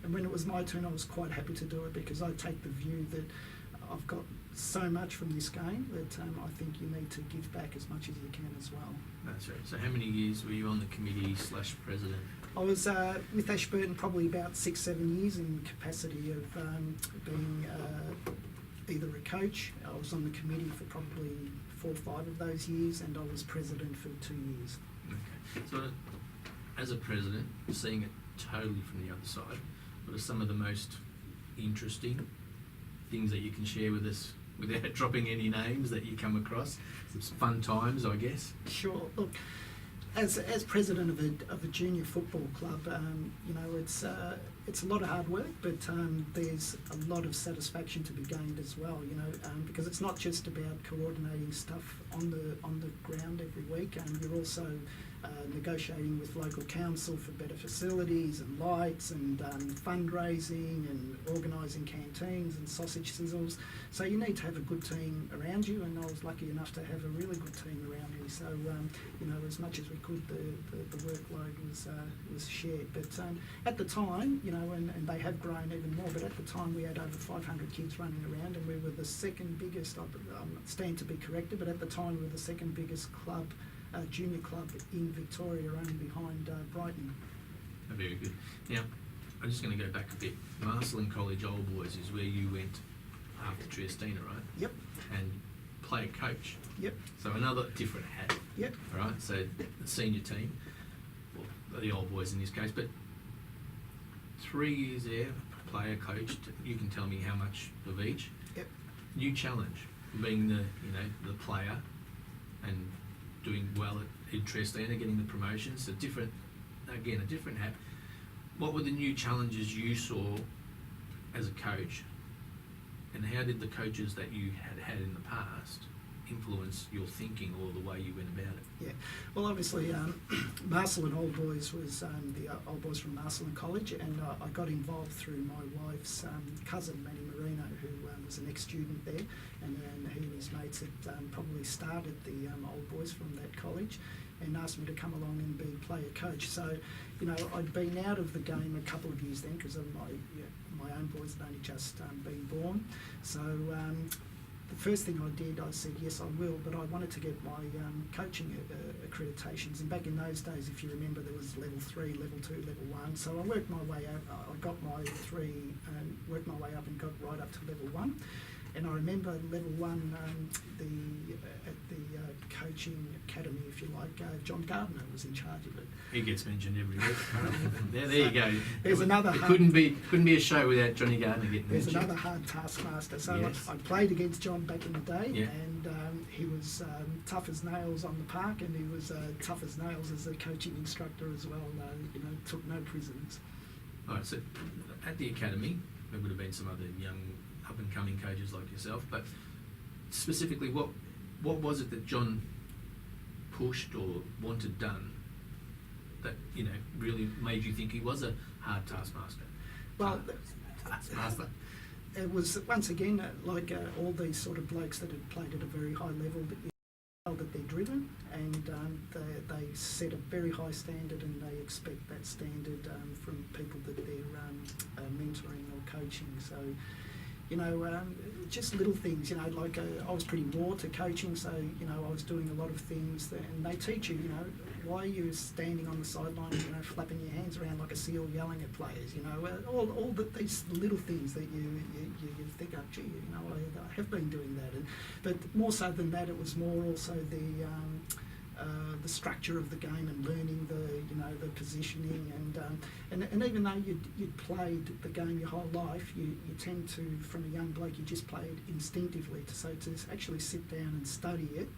And when it was my turn, I was quite happy to do it, because I take the view that I've got so much from this game that I think you need to give back as much as you can as well. That's right. So how many years were you on the committee / president? I was with Ashburton probably about 6-7 years in capacity of being either a coach. I was on the committee for probably 4 or 5 of those years, and I was president for 2 years. Okay. So as a president, seeing it totally from the other side, what are some of the most interesting things that you can share with us without dropping any names that you come across? Some fun times, I guess. Sure. Look, as president of a junior football club, you know, it's a lot of hard work, but there's a lot of satisfaction to be gained as well. You know, because it's not just about coordinating stuff on the ground every week. You're also negotiating with local council for better facilities and lights, and fundraising, and organising canteens and sausage sizzles. So you need to have a good team around you, and I was lucky enough to have a really good team around me. So you know, as much as we could, the workload was shared. But at the time, you know, and they have grown even more. But at the time, we had over 500 kids running around, and we were the second biggest. I stand to be corrected, but at the time, we were the second biggest club. Junior club in Victoria, only behind Brighton. Very good. Now, I'm just going to go back a bit. Marcelin College Old Boys is where you went after Triestina, right? Yep. And player coach. Yep. So another different hat. Yep. All right. So the senior team, well, the Old Boys in this case, but 3 years there, player coach. You can tell me how much of each. Yep. New challenge, being the player and doing well at Triestina, getting the promotions. A different hat. What were the new challenges you saw as a coach, and how did the coaches that you had in the past influence your thinking or the way you went about it? Yeah, well, obviously, Marcelin Old Boys was the Old Boys from Marcelin College, and I got involved through my wife's cousin, Manny Marino, who was an ex-student there, and he and his mates had probably started the Old Boys from that college, and asked me to come along and be player coach. So, you know, I'd been out of the game a couple of years then because of my own boys had only just been born. So the first thing I did, I said, yes, I will, but I wanted to get my coaching accreditations. And back in those days, if you remember, there was level 3, level 2, level 1. So I worked my way up. I got my 3 and worked my way up and got right up to level 1. And I remember level 1, at the coaching academy, if you like, John Gardner was in charge of it. He gets mentioned every week. there you go. There's another. It couldn't be a show without Johnny Gardner getting There's mentioned. another hard taskmaster. So Yes. I played against John back in the day, Yeah. and he was tough as nails on the park, and he was tough as nails as a coaching instructor as well. You know, took no prisoners. All right, so at the academy, there would have been some other young up-and-coming coaches like yourself, but specifically, what was it that John pushed or wanted done that, you know, really made you think he was a hard taskmaster? Well, Taskmaster. it was once again like all these sort of blokes that had played at a very high level, that you know that they're driven, and they set a very high standard, and they expect that standard from people that they're mentoring or coaching. So, you know, just little things, you know, like I was pretty raw to coaching, so, you know, I was doing a lot of things that, and they teach you, you know, why are you standing on the sideline, you know, flapping your hands around like a seal, yelling at players, you know, all these little things that you think, oh, gee, you know, I have been doing that. But more so than that, it was more also the structure of the game and learning the positioning, and even though you'd played the game your whole life, you tend to, from a young bloke, you just play it instinctively. So to actually sit down and study it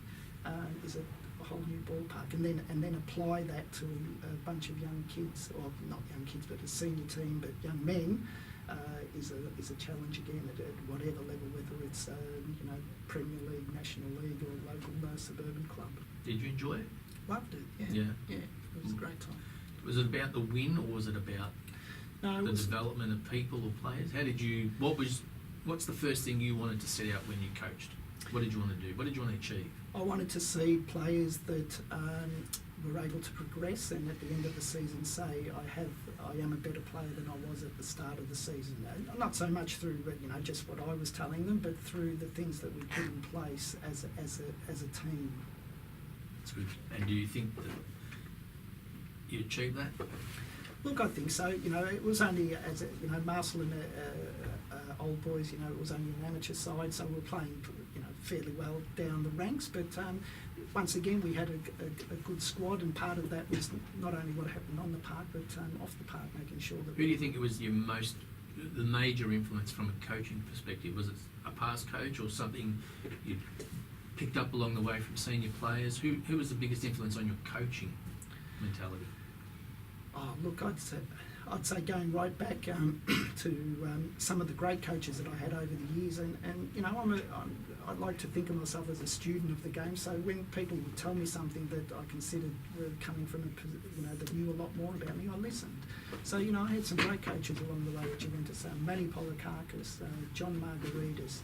is a whole new ballpark, and then apply that to a bunch of young kids, or not young kids, but a senior team, but young men. Is a challenge again at whatever level, whether it's you know, Premier League, National League, or local suburban club. Did you enjoy it? Loved it. Yeah. Yeah, it was a great time. Was it about the win, or was it about No, the development of people or players? How did you? What's the first thing you wanted to set out when you coached? What did you want to do? What did you want to achieve? I wanted to see players that were able to progress, and at the end of the season say, I am a better player than I was at the start of the season. And not so much through, you know, just what I was telling them, but through the things that we put in place as a team. That's good. And do you think that you achieved that? Look, I think so. You know, it was only, as you know, Marcelin Old Boys, you know, it was only an amateur side, so we were playing, you know, fairly well down the ranks. But once again, we had a good squad, and part of that was not only what happened on the park, but off the park, making sure that. Who do you think it was the major influence from a coaching perspective? Was it a past coach or something you picked up along the way from senior players? Who was the biggest influence on your coaching mentality? Oh, look, I'd say going right back to some of the great coaches that I had over the years, and you know, I like to think of myself as a student of the game. So when people would tell me something that I considered were coming from that knew a lot more about me, I listened. So, you know, I had some great coaches along the way at Juventus. Manny Polakakis, John Margaritas,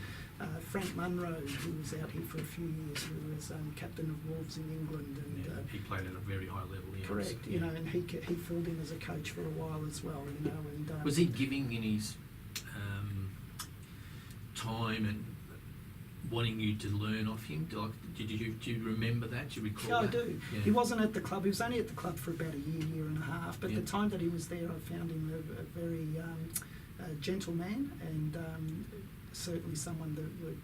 Frank Munro, who was out here for a few years, who was captain of Wolves in England, and he played at a very high level. Yeah. correct. You know, and he filled in as a coach for a while as well. You know, and was he giving in his time and wanting you to learn off him? Do you remember that? Do you recall Yeah, that? I do. Yeah. He wasn't at the club. He was only at the club for about a year and a half. But Yeah. the time that he was there, I found him a very gentle man, and certainly someone that would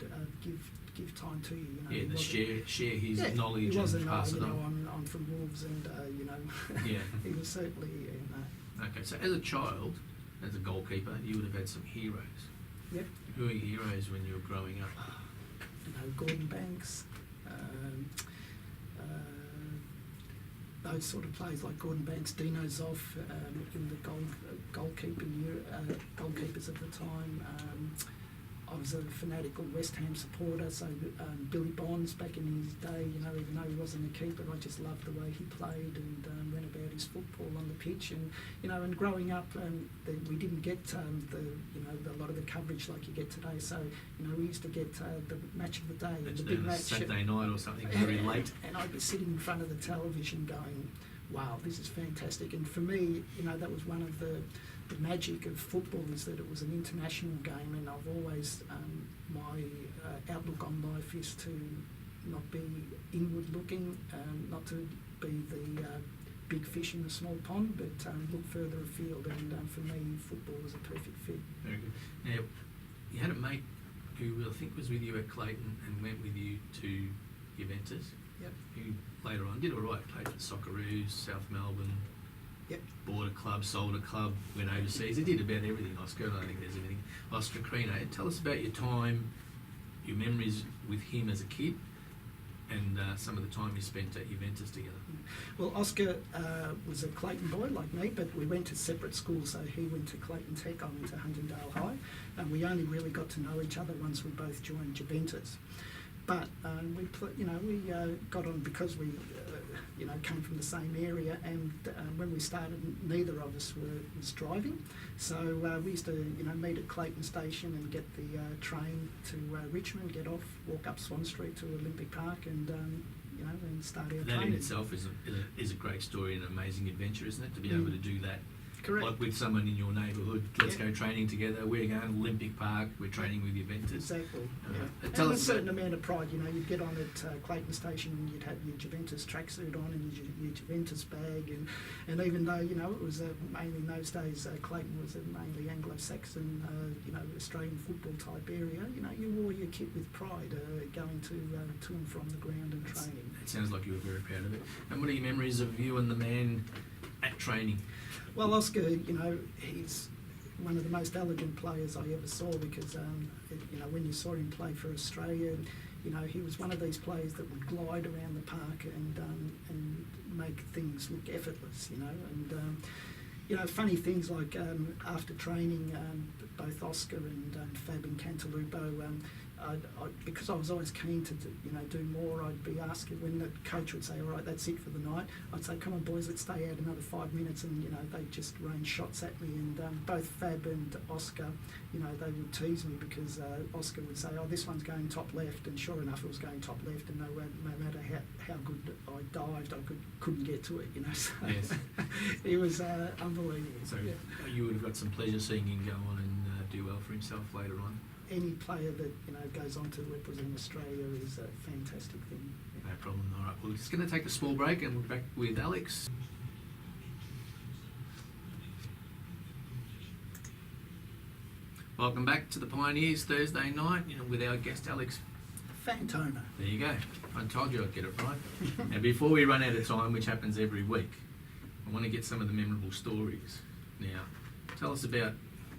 give time to you. You know, Yeah, he to wasn't- share his yeah, knowledge he wasn't, and pass you it know, on. I'm from Wolves, and you know, Yeah. he was certainly. You know, Okay, so as a child, as a goalkeeper, you would have had some heroes. yep. Who are your heroes when you were growing up? You know, Gordon Banks, those sort of players like Gordon Banks, Dino Zoff, in the goalkeepers at the time. I was a fanatical West Ham supporter, so Billy Bonds back in his day, you know, even though he wasn't a keeper, I just loved the way he played and went about his football on the pitch. And you know, and growing up, we didn't get a lot of the coverage like you get today. So you know, we used to get the match of the day, the big match, Saturday night or something very late. And I'd be sitting in front of the television going, wow, this is fantastic. And for me, you know, that was one of the magic of football, is that it was an international game, and I've always, my outlook on life is to not be inward looking, not to be the big fish in a small pond, but look further afield, and for me football was a perfect fit. Very good. Now, you had a mate who I think was with you at Clayton and went with you to Juventus. Yep. Who later on did all right, played for the Socceroos, South Melbourne. Yep. Bought a club, sold a club, went overseas. He did about everything, Oscar. I don't think there's anything. Oscar Crino, tell us about your time, your memories with him as a kid, and some of the time you spent at Juventus together. Well, Oscar was a Clayton boy like me, but we went to separate schools. So he went to Clayton Tech, I went to Huntingdale High, and we only really got to know each other once we both joined Juventus. But we got on because we came from the same area, and when we started, neither of us was driving. So we used to meet at Clayton Station and get the train to Richmond, get off, walk up Swan Street to Olympic Park, and and start our That training. in itself is a great story and an amazing adventure, isn't it? To be able to do that. Correct. Like with someone in your neighbourhood, let's go training together. We're going to Olympic Park. We're training with Juventus. Exactly. And And a certain amount of pride. You'd get on at Clayton Station and you'd have your Juventus tracksuit on and your Juventus bag, and even though it was mainly in those days Clayton was a mainly Anglo-Saxon Australian football type area. You wore your kit with pride, going to and from the ground and training. It sounds like you were very proud of it. And what are your memories of you and the man at training? Well, Oscar, he's one of the most elegant players I ever saw, because when you saw him play for Australia, he was one of these players that would glide around the park and make things look effortless, and funny things like after training, both Oscar and Fab and Cantalupo, because I was always keen to do more, I'd be asking when the coach would say, all right, that's it for the night, I'd say, come on boys, let's stay out another 5 minutes, and they'd just rain shots at me, and both Fab and Oscar, they would tease me, because Oscar would say, oh, this one's going top left, and sure enough it was going top left, and no matter how good I dived, I couldn't get to it, so Yes. it was unbelievable. So Yeah. you would have got some pleasure seeing him go on and do well for himself later on. Any player that goes on to represent Australia is a fantastic thing. No problem. All right, we're just going to take a small break and we're back with Alex. Welcome back to the Pioneers Thursday night with our guest Alex. Fantoma. There you go. I told you I'd get it right. Now, before we run out of time, which happens every week, I want to get some of the memorable stories. Now, tell us about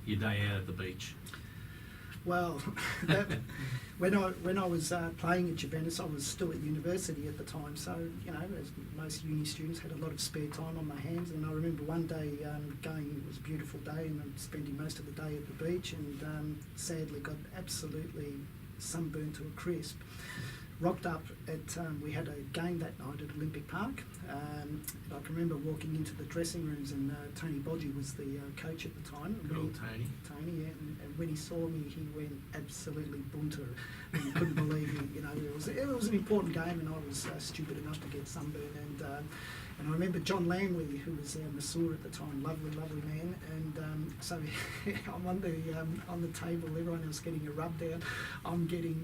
your day out at the beach. Well, when I was playing at Juventus, I was still at university at the time, so as most uni students, had a lot of spare time on my hands. And I remember one day it was a beautiful day, and I'm spending most of the day at the beach, and sadly got absolutely sunburned to a crisp. Rocked up at, we had a game that night at Olympic Park. I can remember walking into the dressing rooms, and Tony Bodgy was the coach at the time. Good old Tony. Tony, yeah, and when he saw me, he went absolutely bunter, and he couldn't believe it was an important game, and I was stupid enough to get sunburned. And I remember John Langley, who was our masseur at the time, lovely man, and so I'm on the table, everyone else getting a rub down, I'm getting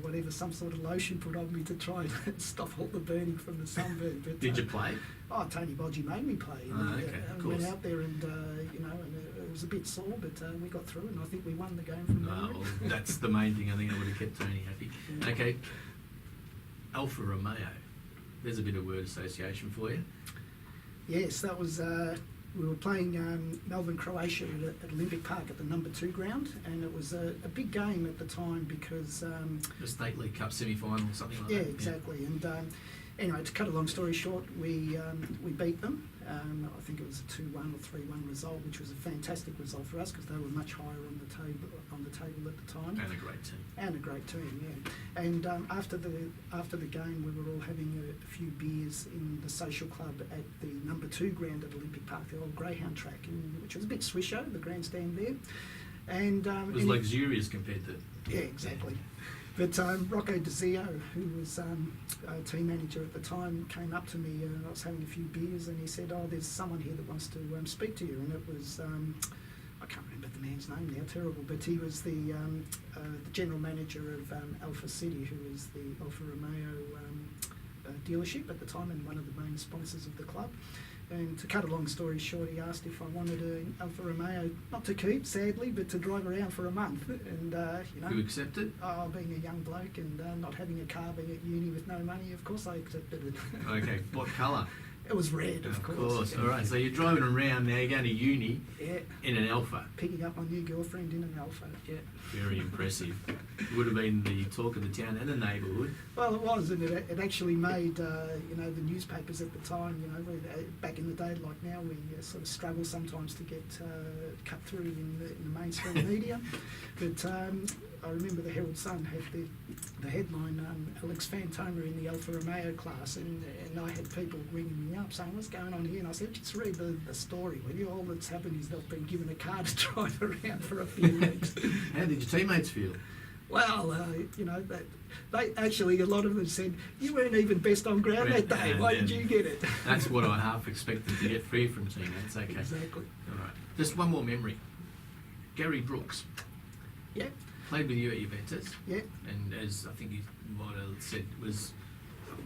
whatever, some sort of lotion put on me to try and stop all the burning from the sunburn. But, Did you play? Oh, Tony Bodgy made me play. Okay, of course. Went out there and it was a bit sore, but we got through, and I think we won the game from memory. Well, that's the main thing. I think I would have kept Tony happy. Yeah. Okay, Alfa Romeo. There's a bit of word association for you. Yes, that was. We were playing Melbourne, Croatia at Olympic Park at the number 2 ground, and it was a big game at the time because The State League Cup semi-final, something like yeah, that. exactly. And Anyway, to cut a long story short, we beat them. I think it was a 2-1 or 3-1 result, which was a fantastic result for us because they were much higher on the table at the time. And a great team. And a great team, yeah. And after the game, we were all having a few beers in the social club at the number 2 ground at Olympic Park, the old Greyhound track, which was a bit swisho, the grandstand there. And it was luxurious compared to... Yeah, exactly. But Rocco DeZio, who was a team manager at the time, came up to me and I was having a few beers and he said, "Oh, there's someone here that wants to speak to you." And it was, I can't remember the man's name now, terrible, but he was the general manager of Alpha City, who was the Alfa Romeo dealership at the time and one of the main sponsors of the club. And to cut a long story short, he asked if I wanted an Alfa Romeo, not to keep, sadly, but to drive around for a month. And, you know... You accepted? Oh, being a young bloke and not having a car, being at uni with no money, of course I accepted it. Okay, what colour? It was red, of course. All right. So you're driving around now, you're going to uni in an Alfa. Picking up my new girlfriend in an Alfa, yeah. Very impressive. It would have been the talk of the town and the neighbourhood. Well, it was, and it actually made, you know, the newspapers at the time, you know, back in the day, like now, we sort of struggle sometimes to get cut through in the mainstream media. But I remember the Herald Sun had the headline, Alex Fantoma in the Alfa Romeo class, and I had people ringing me up saying, "What's going on here?" And I said, "Just read the story, will you? All that's happened is they've been given a car to drive around for a few weeks." How did your teammates feel? Well, you know, they actually, a lot of them said, "You weren't even best on ground that day. Why did you get it?" That's what I half expected to get free from teammates. Okay. Exactly. All right. Just one more memory. Gary Brooks. Yeah. Played with you at Juventus. Yeah. And as I think you might have said, was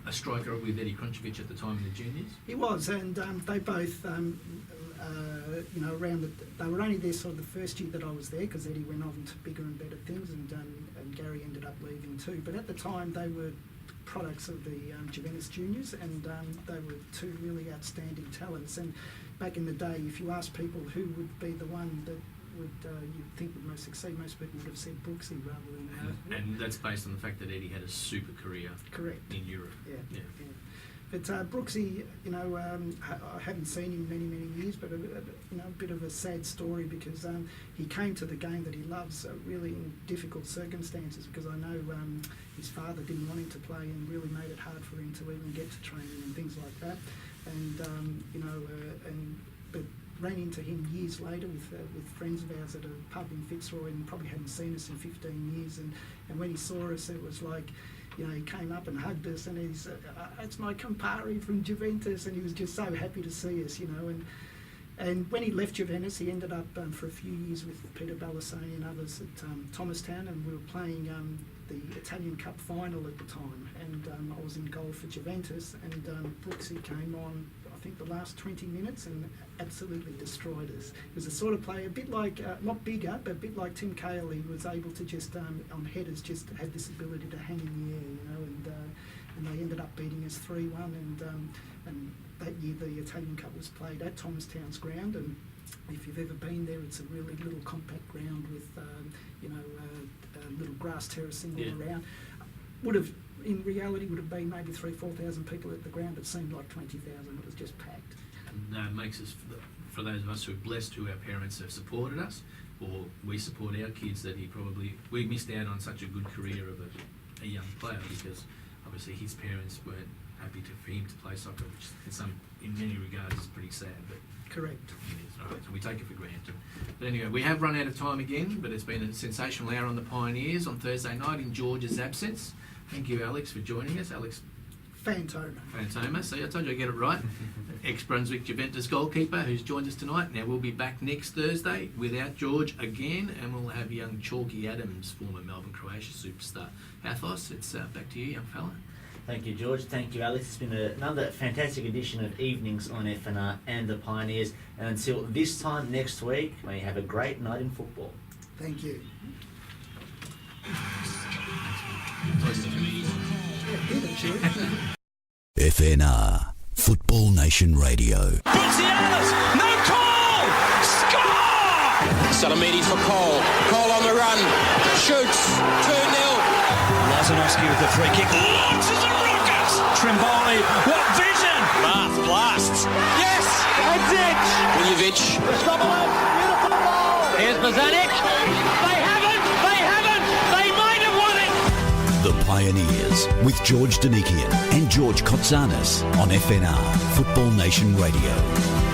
a striker with Eddie Krunčević at the time in the juniors. He was, and they both, you know, they were only there sort of the first year that I was there because Eddie went on to bigger and better things, and Gary ended up leaving too. But at the time, they were products of the Juventus juniors, and they were two really outstanding talents. And back in the day, if you asked people who would be the one that you'd think would most succeed, most people would have said Brooksy rather than... and that's based on the fact that Eddie had a super career. Correct. In Europe. Yeah. But Brooksy, you know, I haven't seen him many years, but you know, a bit of a sad story because he came to the game that he loves really in difficult circumstances, because I know his father didn't want him to play and really made it hard for him to even get to training and things like that. And you know, but ran into him years later with friends of ours at a pub in Fitzroy, and probably hadn't seen us in 15 years. And when he saw us, it was like, you know, he came up and hugged us, and he's, "It's my compare from Juventus," and he was just so happy to see us, you know. And when he left Juventus, he ended up for a few years with Peter Balassoni and others at Thomastown, and we were playing the Italian Cup final at the time, and I was in goal for Juventus, and Brooksy came on, I think, the last 20 minutes and absolutely destroyed us. He was a sort of player, a bit like, not bigger, but a bit like Tim Cahill. He was able to just, on headers, just had this ability to hang in the air, you know, and they ended up beating us 3-1, and that year the Italian Cup was played at Thomastown's ground, and if you've ever been there, it's a really little compact ground with, you know, little grass terracing all around. In reality, would have been maybe 3,000-4,000 people at the ground. It seemed like 20,000. It was just packed. And it makes us, for those of us who are blessed, who our parents have supported us, or we support our kids, that we missed out on such a good career of a young player, because obviously his parents weren't happy for him to play soccer, which in many regards is pretty sad. But correct. It is, right? So we take it for granted. But anyway, we have run out of time again, but it's been a sensational hour on the Pioneers on Thursday night in George's absence. Thank you, Alex, for joining us. Alex Fantoma. See, I told you I get it right. Ex-Brunswick Juventus goalkeeper who's joined us tonight. Now we'll be back next Thursday without George again, and we'll have young Chalky Adams, former Melbourne Croatia superstar. Athos, it's back to you, young fella. Thank you, George. Thank you, Alex. It's been another fantastic edition of Evenings on FNR and the Pioneers. And until this time next week, may you have a great night in football. Thank you. FNR, Football Nation Radio. Sirianos, no call! Score! Salamidi for Cole. Cole on the run. Shoots. 2-0. Lazanovsky with the free kick. Launches a rocket! Trimboli, what vision! Bath blasts. Yes! That's it! Miljevic. Beautiful ball! Here's Bozanic. They haven't! They might have won it! The Pioneers with George Donikian and George Kotzanis on FNR, Football Nation Radio.